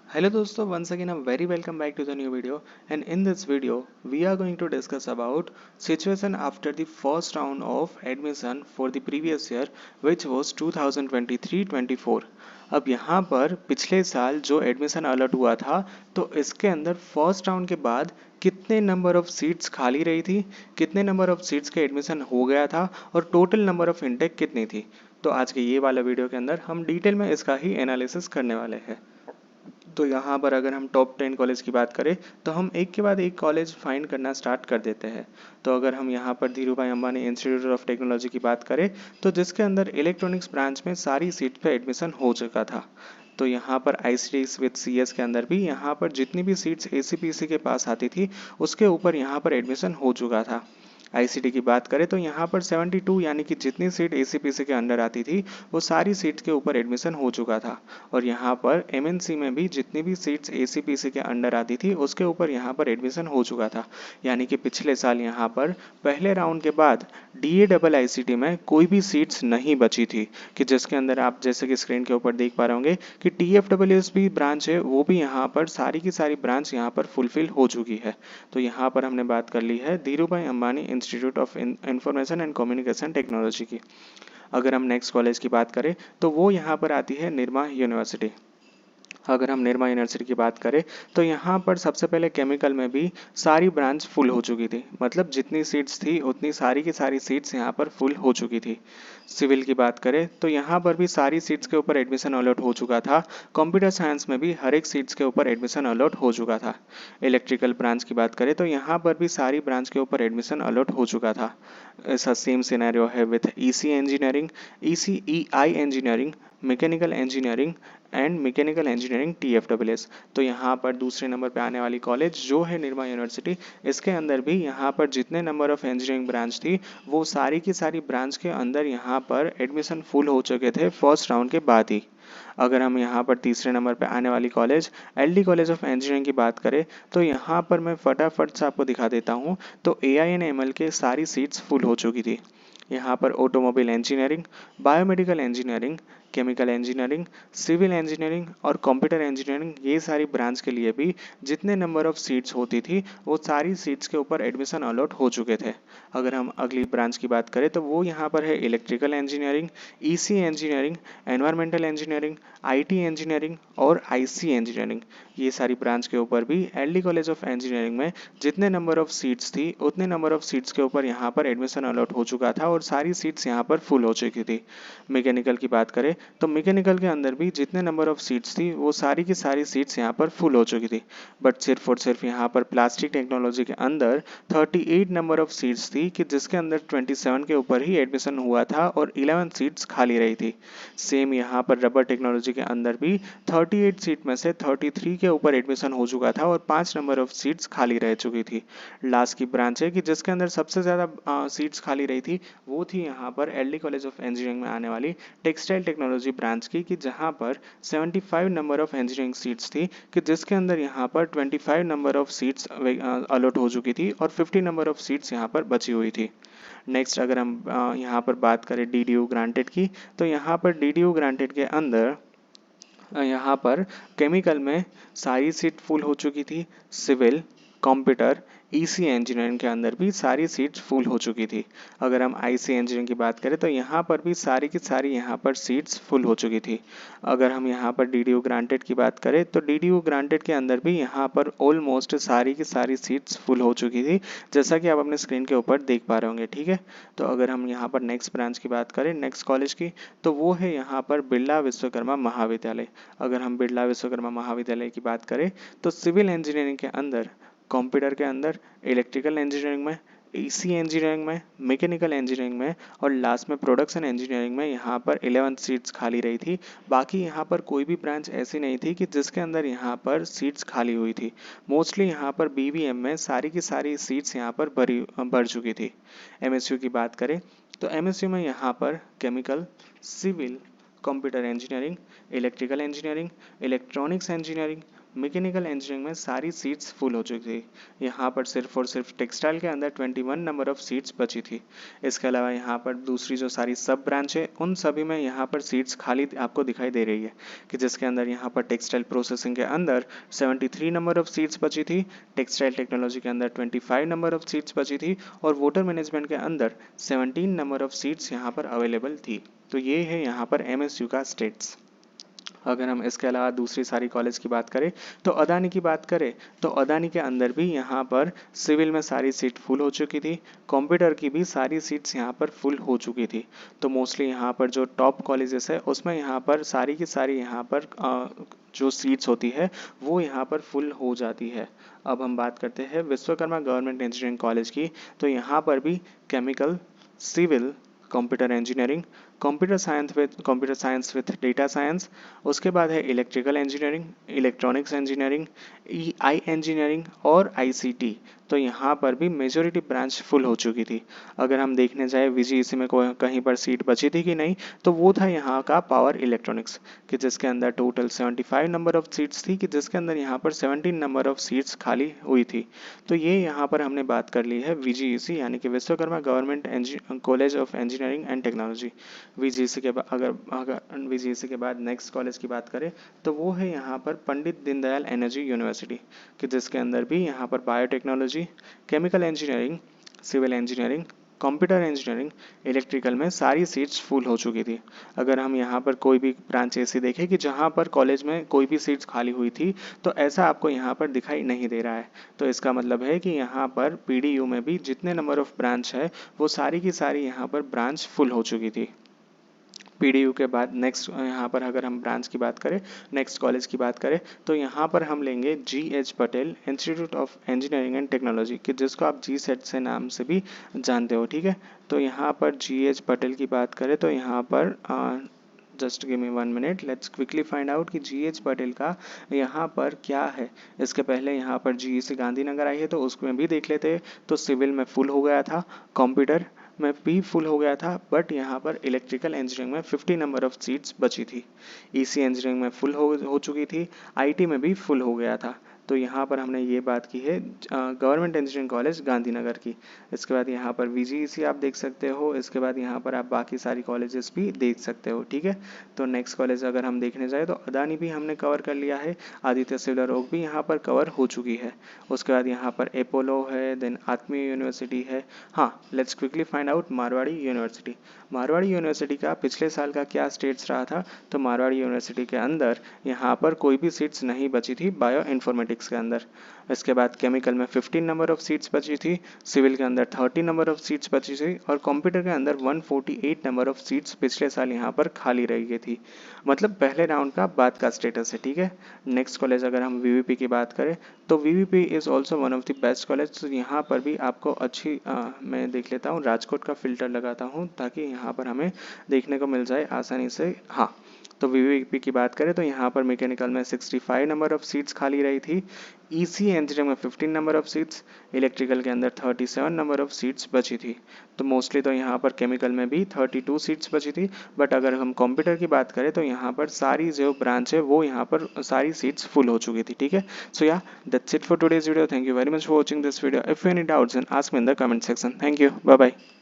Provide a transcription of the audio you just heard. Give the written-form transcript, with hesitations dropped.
Hello dosto, once again a very welcome back to the new video, and in this video we are going to discuss about situation after the first round of admission for the previous year which was 2023-24। अब यहाँ पर पिछले साल जो admission alert हुआ था तो इसके अंदर फर्स्ट राउंड के बाद कितने नंबर ऑफ सीट्स खाली रही थी, कितने नंबर ऑफ सीट्स के एडमिशन हो गया था और टोटल नंबर ऑफ इनटेक कितनी थी। तो आज के ये वाला वीडियो के अंदर हम डिटेल में इसका ही एनालिसिस करने वाले हैं। तो यहाँ पर अगर हम टॉप 10 कॉलेज की बात करें तो हम एक के बाद एक कॉलेज फाइंड करना स्टार्ट कर देते हैं। तो अगर हम यहाँ पर धीरू भाई अंबानी इंस्टीट्यूट ऑफ टेक्नोलॉजी की बात करें तो जिसके अंदर इलेक्ट्रॉनिक्स ब्रांच में सारी सीट पे एडमिशन हो चुका था। तो यहाँ पर ICTS विद CS के अंदर भी यहाँ पर जितनी भी सीट्स ACPC के पास आती थी उसके ऊपर यहाँ पर एडमिशन हो चुका था। ICT की बात करें तो यहाँ पर 72 यानी कि जितनी सीट ACPC के अंडर आती थी वो सारी सीट्स के ऊपर एडमिशन हो चुका था। और यहाँ पर MNC में भी जितनी भी सीट्स ACPC के अंडर आती थी उसके ऊपर यहाँ पर एडमिशन हो चुका था। यानी कि पिछले साल यहाँ पर पहले राउंड के बाद DA ICT में कोई भी सीट्स नहीं बची थी, कि जिसके अंदर आप जैसे कि स्क्रीन के ऊपर देख पा रहे होंगे कि TFWS भी ब्रांच है, वो भी यहाँ पर सारी की सारी ब्रांच यहाँ पर फुलफिल हो चुकी है। तो यहाँ पर हमने बात कर ली है धीरू भाई Ambani institute of information and communication technology की। अगर हम नेक्स्ट कॉलेज की बात करें तो वो यहाँ पर आती है निर्मा यूनिवर्सिटी। अगर हम निर्मा यूनिवर्सिटी की बात करें तो यहाँ पर सबसे पहले केमिकल में भी सारी ब्रांच फुल हो चुकी थी, मतलब जितनी सीट्स थी उतनी सारी की सारी सीट्स यहाँ पर फुल हो चुकी थी। सिविल की बात करें तो यहाँ पर भी सारी सीट्स के ऊपर एडमिशन अलॉट हो चुका था। कंप्यूटर साइंस में भी हर एक सीट्स के ऊपर एडमिशन अलॉट हो चुका था। इलेक्ट्रिकल ब्रांच की बात करें तो यहाँ पर भी सारी ब्रांच के ऊपर एडमिशन अलॉट हो चुका था। ऐसा सेम सिनेरियो है with EC engineering, ECEI engineering, mechanical engineering and mechanical engineering TFWS। तो यहाँ पर दूसरे नंबर पे आने वाली कॉलेज जो है निर्मा यूनिवर्सिटी, इसके अंदर भी यहाँ पर जितने नंबर ऑफ इंजीनियरिंग ब्रांच थी वो सारी की सारी ब्रांच के अंदर यहाँ पर एडमिशन फुल हो चुके थे फर्स्ट राउंड के बाद ही। अगर हम यहाँ पर तीसरे नंबर पे आने वाली college LD college of engineering की बात करें तो यहाँ पर मैं फटाफट से आपको दिखा देता हूँ। तो AINML के सारी सीट्स फुल हो चुकी थी। यहाँ पर automobile engineering, biomedical engineering, chemical engineering, civil engineering और कंप्यूटर इंजीनियरिंग, ये सारी ब्रांच के लिए भी जितने नंबर ऑफ सीट्स होती थी वो सारी सीट्स के ऊपर एडमिशन अलॉट हो चुके थे। अगर हम अगली ब्रांच की बात करें तो वो यहाँ पर है electrical engineering, EC engineering, environmental engineering, IT engineering और IC इंजीनियरिंग। ये सारी ब्रांच के ऊपर भी LD कॉलेज ऑफ इंजीनियरिंग में जितने नंबर ऑफ सीट्स थी उतने नंबर ऑफ सीट्स के ऊपर यहाँ पर एडमिशन अलॉट हो चुका था और सारी सीट्स यहाँ पर फुल हो चुकी थी। मैकेनिकल की बात करें तो मैकेनिकल के अंदर भी जितने नंबर ऑफ सीट्स थी वो सारी की सारी सीट्स यहाँ पर फुल हो चुकी थी। बट सिर्फ और सिर्फ यहाँ पर प्लास्टिक टेक्नोलॉजी के अंदर 38 नंबर ऑफ सीट्स थी, कि जिसके अंदर 27 के ऊपर ही एडमिशन हुआ था और 11 सीट्स खाली रही थी। सेम यहाँ पर रबर टेक्नोलॉजी के अंदर भी 38 सीट में से 33 के ऊपर एडमिशन हो चुका था और 5 नंबर ऑफ सीट्स खाली रह चुकी थी। लास्ट की ब्रांच है कि जिसके अंदर सबसे ज़्यादा सीट्स खाली रही थी वो थी यहाँ पर LD कॉलेज ऑफ इंजीनियरिंग में आने वाली टेक्सटाइल टेक्नोलॉजी ब्रांच की, कि जहाँ पर 75 नंबर ऑफ इंजीनियरिंग सीट्स थी, कि जिसके अंदर यहाँ पर 25 नंबर ऑफ सीट्स अलॉट हो चुकी थी और 50 नंबर ऑफ सीट्स यहाँ पर बची हुई थी। नेक्स्ट अगर हम यहाँ पर बात करें DDU ग्रांटेड की तो यहाँ पर DDU ग्रांटेड के अंदर यहाँ पर केमिकल में सारी सीट फुल हो चुकी थी। सिविल, कंप्यूटर, EC इंजीनियरिंग के अंदर भी सारी सीट्स फुल हो चुकी थी। अगर हम IC इंजीनियरिंग की बात करें तो यहाँ पर भी सारी की सारी यहाँ पर सीट्स फुल हो चुकी थी। अगर हम यहाँ पर DDU ग्रांटेड की बात करें तो DDU ग्रांटेड के अंदर भी यहाँ पर ऑलमोस्ट सारी की सारी सीट्स फुल हो चुकी थी, जैसा कि आप अपने स्क्रीन के ऊपर देख पा रहे होंगे। ठीक है, तो अगर हम यहाँ पर नेक्स्ट ब्रांच की बात करें, नेक्स्ट कॉलेज की, तो वो है यहाँ पर बिरला विश्वकर्मा महाविद्यालय। अगर हम बिरला विश्वकर्मा महाविद्यालय की बात करें तो सिविल इंजीनियरिंग के अंदर, कंप्यूटर के अंदर, इलेक्ट्रिकल इंजीनियरिंग में, EC इंजीनियरिंग में, मैकेनिकल इंजीनियरिंग में और लास्ट में प्रोडक्शन इंजीनियरिंग में यहाँ पर 11 सीट्स खाली रही थी। बाकी यहाँ पर कोई भी ब्रांच ऐसी नहीं थी कि जिसके अंदर यहाँ पर सीट्स खाली हुई थी। मोस्टली यहाँ पर BVM में सारी की सारी सीट्स यहाँ पर भर चुकी थी। MSU की बात करें तो MSU में यहाँ पर chemical, civil, computer engineering, electrical engineering, electronics engineering, mechanical engineering में सारी सीट्स फुल हो चुकी थी। यहाँ पर सिर्फ और सिर्फ टेक्सटाइल के अंदर 21 नंबर ऑफ सीट्स बची थी। इसके अलावा यहाँ पर दूसरी जो सारी सब ब्रांच है उन सभी में यहाँ पर सीट्स खाली आपको दिखाई दे रही है, कि जिसके अंदर यहाँ पर टेक्सटाइल प्रोसेसिंग के अंदर 73 नंबर ऑफ सीट्स बची थी, टेक्सटाइल टेक्नोलॉजी के अंदर 25 नंबर ऑफ सीट्स बची थी और वाटर मैनेजमेंट के अंदर 17 नंबर ऑफ सीट्स यहाँ पर अवेलेबल थी। तो ये है यहाँ पर MSU का स्टेट्स। अगर हम इसके अलावा दूसरी सारी कॉलेज की बात करें तो अदानी की बात करें तो अदानी के अंदर भी यहाँ पर सिविल में सारी सीट फुल हो चुकी थी, कंप्यूटर की भी सारी सीट्स यहाँ पर फुल हो चुकी थी। तो मोस्टली यहाँ पर जो टॉप कॉलेजेस है उसमें यहाँ पर सारी की सारी यहाँ पर जो सीट्स होती है वो यहाँ पर फुल हो जाती है। अब हम बात करते हैं विश्वकर्मा गवर्नमेंट इंजीनियरिंग कॉलेज की। तो यहाँ पर भी chemical, civil, computer engineering, computer science with data science, उसके बाद है electrical engineering, electronics engineering, I engineering और ICT। तो यहाँ पर भी मेजोरिटी ब्रांच फुल हो चुकी थी। अगर हम देखने जाए VGEC में कहीं पर सीट बची थी कि नहीं, तो वो था यहाँ का पावर इलेक्ट्रॉनिक्स, कि जिसके अंदर टोटल 75 नंबर ऑफ सीट्स थी, कि जिसके अंदर यहाँ पर 17 नंबर ऑफ सीट्स खाली हुई थी। तो ये यहाँ पर हमने बात कर ली है VGEC यानी कि Vishwakarma government college of engineering and technology. VGEC के बाद अगर VGEC के बाद नेक्स्ट कॉलेज की बात करें तो वो है यहाँ पर पंडित दीनदयाल एनर्जी यूनिवर्सिटी, कि जिसके अंदर भी यहाँ पर biotechnology, chemical engineering, civil engineering, computer engineering, electrical में सारी सीट्स फुल हो चुकी थी। अगर हम यहाँ पर कोई भी ब्रांच ऐसी देखें कि जहाँ पर कॉलेज में कोई भी सीट्स खाली हुई थी, तो ऐसा आपको यहाँ पर दिखाई नहीं दे रहा है। तो इसका मतलब है कि यहाँ पर PDU में भी जितने नंबर ऑफ ब्रांच है वो सारी की सारी यहाँ पर ब्रांच फुल हो चुकी थी। PDU के बाद नेक्स्ट यहाँ पर अगर हम ब्रांच की बात करें, नेक्स्ट कॉलेज की बात करें, तो यहाँ पर हम लेंगे GH Patel institute of engineering and technology, कि जिसको आप GSET से नाम से भी जानते हो, ठीक है। तो यहाँ पर GH पटेल की बात करें तो यहाँ पर just give me 1 minute, let's quickly find out कि GH पटेल का यहाँ पर क्या है। इसके पहले यहाँ पर GEC गांधीनगर आई है तो उसमें भी देख लेते। तो सिविल में फुल हो गया था, कंप्यूटर में भी फुल हो गया था, बट यहाँ पर इलेक्ट्रिकल इंजीनियरिंग में 50 नंबर ऑफ सीट्स बची थी। EC इंजीनियरिंग में फुल हो चुकी थी, IT में भी फुल हो गया था। तो यहाँ पर हमने ये बात की है गवर्नमेंट इंजीनियरिंग कॉलेज गांधीनगर की। इसके बाद यहाँ पर VGEC आप देख सकते हो, इसके बाद यहाँ पर आप बाकी सारी कॉलेजेस भी देख सकते हो, ठीक है। तो नेक्स्ट कॉलेज अगर हम देखने जाए तो अदानी भी हमने कवर कर लिया है, आदित्य सिविल रोग भी यहाँ पर कवर हो चुकी है। उसके बाद यहाँ पर अपोलो है, देन आत्मीय यूनिवर्सिटी है। हाँ, let's quickly find out Marwari university. Marwari university का पिछले साल का क्या स्टेट्स रहा था, तो मारवाड़ी यूनिवर्सिटी के अंदर यहाँ पर कोई भी सीट्स नहीं बची थी बायो इन्फॉर्मेटिक्स के अंदर। इसके बाद केमिकल में 15 नंबर ऑफ सीट्स बची थी, सिविल के अंदर 30 नंबर ऑफ सीट्स बची थी और कंप्यूटर के अंदर 148 नंबर ऑफ सीट्स पिछले साल यहाँ पर खाली रह गई थी। मतलब पहले राउंड का बाद का स्टेटस है, ठीक है। नेक्स्ट कॉलेज अगर हम VVP की बात करें तो VVP is also one of the best college. तो यहाँ पर भी आपको अच्छी मैं देख लेता हूँ, राजकोट का फिल्टर लगाता हूँ ताकि यहाँ पर हमें देखने को मिल जाए आसानी से। हाँ, तो VVP की बात करें तो यहाँ पर मैकेनिकल में 65 नंबर ऑफ सीट्स खाली रही थी, EC इंजीनियरिंग में 15 नंबर ऑफ सीट्स, इलेक्ट्रिकल के अंदर 37 नंबर ऑफ सीट्स बची थी। तो मोस्टली तो यहाँ पर केमिकल में भी 32 सीट्स बची थी, बट अगर हम कंप्यूटर की बात करें तो यहाँ पर सारी जो ब्रांच है वो यहाँ पर सारी सीट्स फुल हो चुकी थी, ठीक है। So yeah that's it for today's video. Thank you very much for watching this video. If any doubts then ask me in the comment section. Thank you, bye bye.